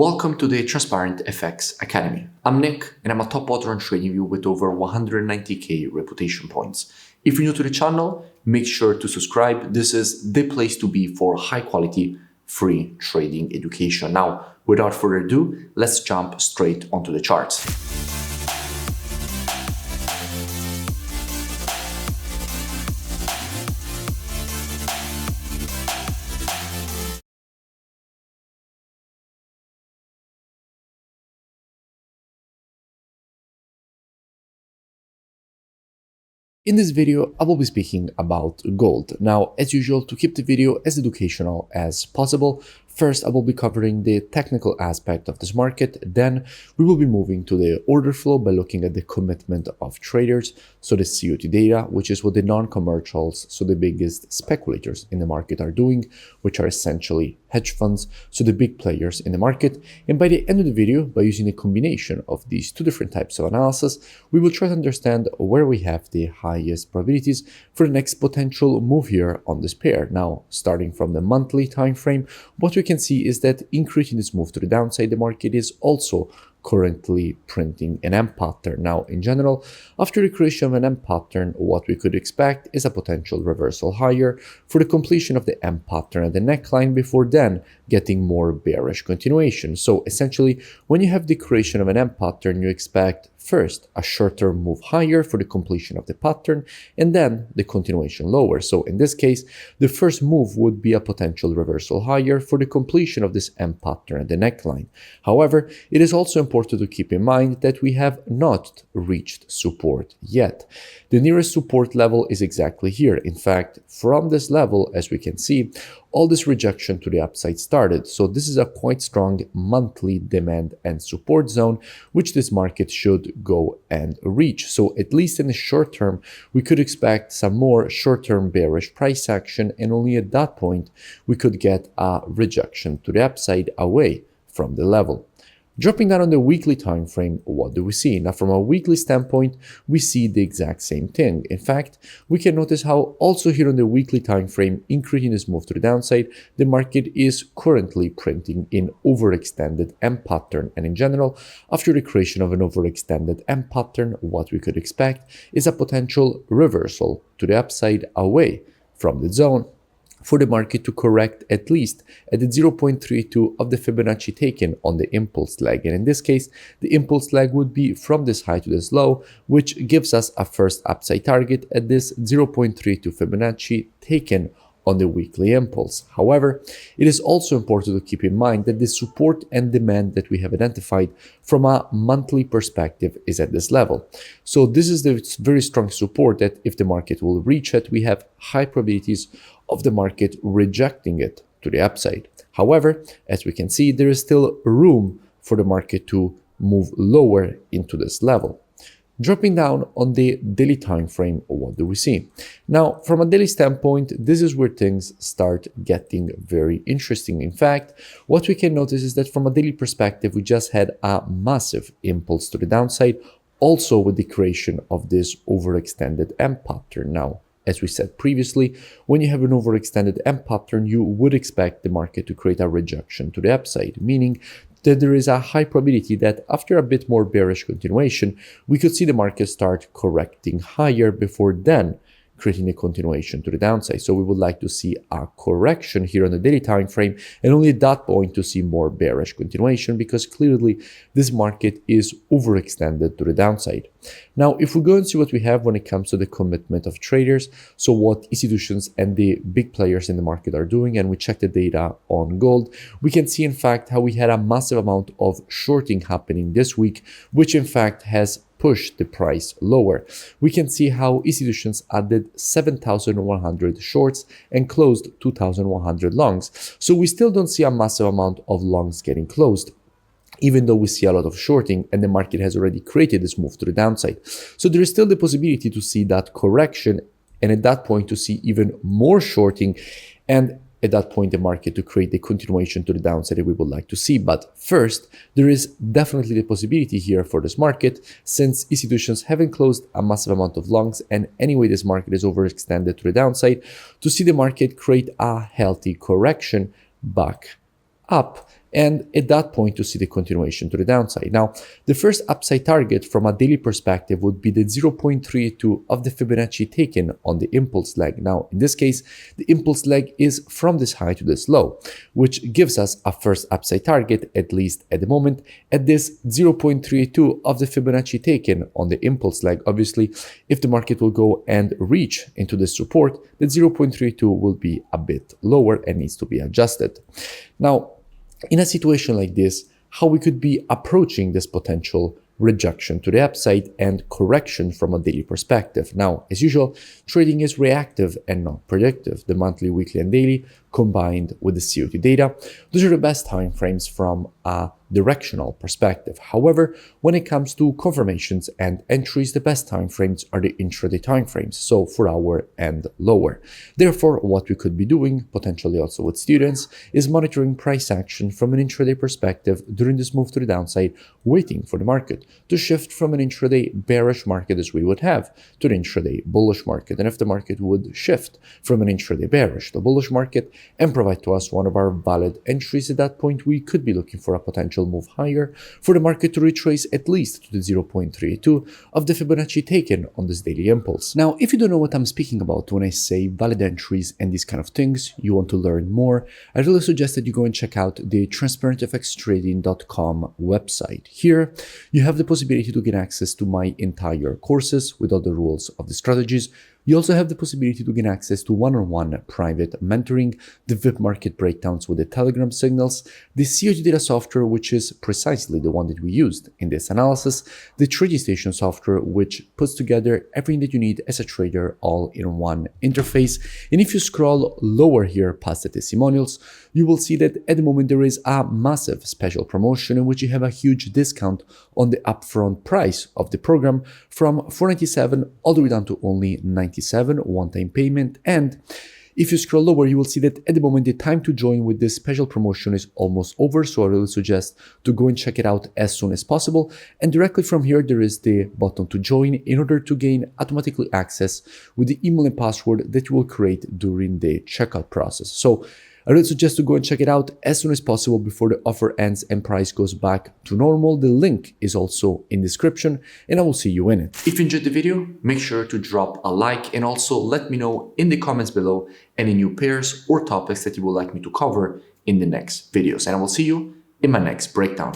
Welcome to the Transparent FX Academy. I'm Nick, and I'm a top author on TradingView with over 190k reputation points. If you're new to the channel, make sure to subscribe. This is the place to be for high-quality, free trading education. Now, without further ado, let's jump straight onto the charts. In this video, I will be speaking about gold. Now, as usual, to keep the video as educational as possible, first I will be covering the technical aspect of this market, then we will be moving to the order flow by looking at the commitment of traders, so the COT data, which is what the non-commercials, so the biggest speculators in the market are doing, which are essentially hedge funds, so the big players in the market. And by the end of the video, by using a combination of these two different types of analysis, we will try to understand where we have the highest probabilities for the next potential move here on this pair. Now, starting from the monthly time frame, what we can see is that increasing this move to the downside, the market is also currently printing an M pattern. Now, in general, after the creation of an M pattern, what we could expect is a potential reversal higher for the completion of the M pattern at the neckline before then getting more bearish continuation. So essentially, when you have the creation of an M pattern, you expect first a short-term move higher for the completion of the pattern and then the continuation lower. So in this case, the first move would be a potential reversal higher for the completion of this M pattern at the neckline. However, it is also important to keep in mind that we have not reached support yet. The nearest support level is exactly here. In fact, from this level, as we can see, all this rejection to the upside started. So this is a quite strong monthly demand and support zone, which this market should go and reach. So at least in the short term, we could expect some more short-term bearish price action, and only at that point, we could get a rejection to the upside away from the level. Dropping down on the weekly time frame, what do we see? Now, from a weekly standpoint, we see the exact same thing. In fact, we can notice how also here on the weekly time frame, increasing this move to the downside, the market is currently printing in overextended M pattern. And in general, after the creation of an overextended M pattern, what we could expect is a potential reversal to the upside away from the zone, for the market to correct at least at the 0.32 of the Fibonacci taken on the impulse leg. And in this case, the impulse leg would be from this high to this low, which gives us a first upside target at this 0.32 Fibonacci taken on the weekly impulse. However, it is also important to keep in mind that the support and demand that we have identified from a monthly perspective is at this level. So this is the very strong support that if the market will reach it, we have high probabilities of the market rejecting it to the upside. However, as we can see, there is still room for the market to move lower into this level. Dropping down on the daily time frame, what do we see? Now, from a daily standpoint, this is where things start getting very interesting. In fact, what we can notice is that from a daily perspective, we just had a massive impulse to the downside, also with the creation of this overextended M pattern. Now, as we said previously, when you have an overextended M pattern, you would expect the market to create a rejection to the upside, meaning that there is a high probability that after a bit more bearish continuation, we could see the market start correcting higher before then creating a continuation to the downside. So we would like to see a correction here on the daily time frame, and only at that point to see more bearish continuation, because clearly this market is overextended to the downside. Now, if we go and see what we have when it comes to the commitment of traders, so what institutions and the big players in the market are doing, and we check the data on gold, we can see in fact how we had a massive amount of shorting happening this week, which in fact has push the price lower. We can see how institutions added 7,100 shorts and closed 2,100 longs. So we still don't see a massive amount of longs getting closed, even though we see a lot of shorting and the market has already created this move to the downside. So there is still the possibility to see that correction, and at that point to see even more shorting, and at that point the market to create the continuation to the downside that we would like to see. But first, there is definitely the possibility here for this market, since institutions haven't closed a massive amount of longs, and anyway this market is overextended to the downside, to see the market create a healthy correction back up and at that point to see the continuation to the downside. Now, the first upside target from a daily perspective would be the 0.32 of the Fibonacci taken on the impulse leg. Now, in this case, the impulse leg is from this high to this low, which gives us a first upside target, at least at the moment, at this 0.32 of the Fibonacci taken on the impulse leg. Obviously, if the market will go and reach into this support, the 0.32 will be a bit lower and needs to be adjusted. Now, in a situation like this, how we could be approaching this potential rejection to the upside and correction from a daily perspective. Now, as usual, trading is reactive and not predictive. The monthly, weekly, and daily combined with the COT data, those are the best time frames from a directional perspective. However, when it comes to confirmations and entries, the best time frames are the intraday time frames, so 4 hour and lower. Therefore, what we could be doing, potentially also with students, is monitoring price action from an intraday perspective during this move to the downside, waiting for the market to shift from an intraday bearish market as we would have to an intraday bullish market. And if the market would shift from an intraday bearish to bullish market and provide to us one of our valid entries, at that point we could be looking for a potential move higher for the market to retrace at least to the 0.32 of the Fibonacci taken on this daily impulse. Now, if you don't know what I'm speaking about when I say valid entries and these kind of things, you want to learn more, I really suggest that you go and check out the transparentfxtrading.com website. Here, you have the possibility to get access to my entire courses with all the rules of the strategies. You also have the possibility to gain access to one-on-one private mentoring, the VIP market breakdowns with the Telegram signals, the COT data software, which is precisely the one that we used in this analysis, the trading station software, which puts together everything that you need as a trader all in one interface. And if you scroll lower here past the testimonials, you will see that at the moment there is a massive special promotion in which you have a huge discount on the upfront price of the program from $497 all the way down to only $97 one-time payment. And if you scroll lower, you will see that at the moment the time to join with this special promotion is almost over, so I really suggest to go and check it out as soon as possible. And directly from here there is the button to join in order to gain automatically access with the email and password that you will create during the checkout process. So I really suggest to go and check it out as soon as possible before the offer ends and price goes back to normal. The link is also in the description and I will see you in it. If you enjoyed the video, make sure to drop a like and also let me know in the comments below any new pairs or topics that you would like me to cover in the next videos. And I will see you in my next breakdown.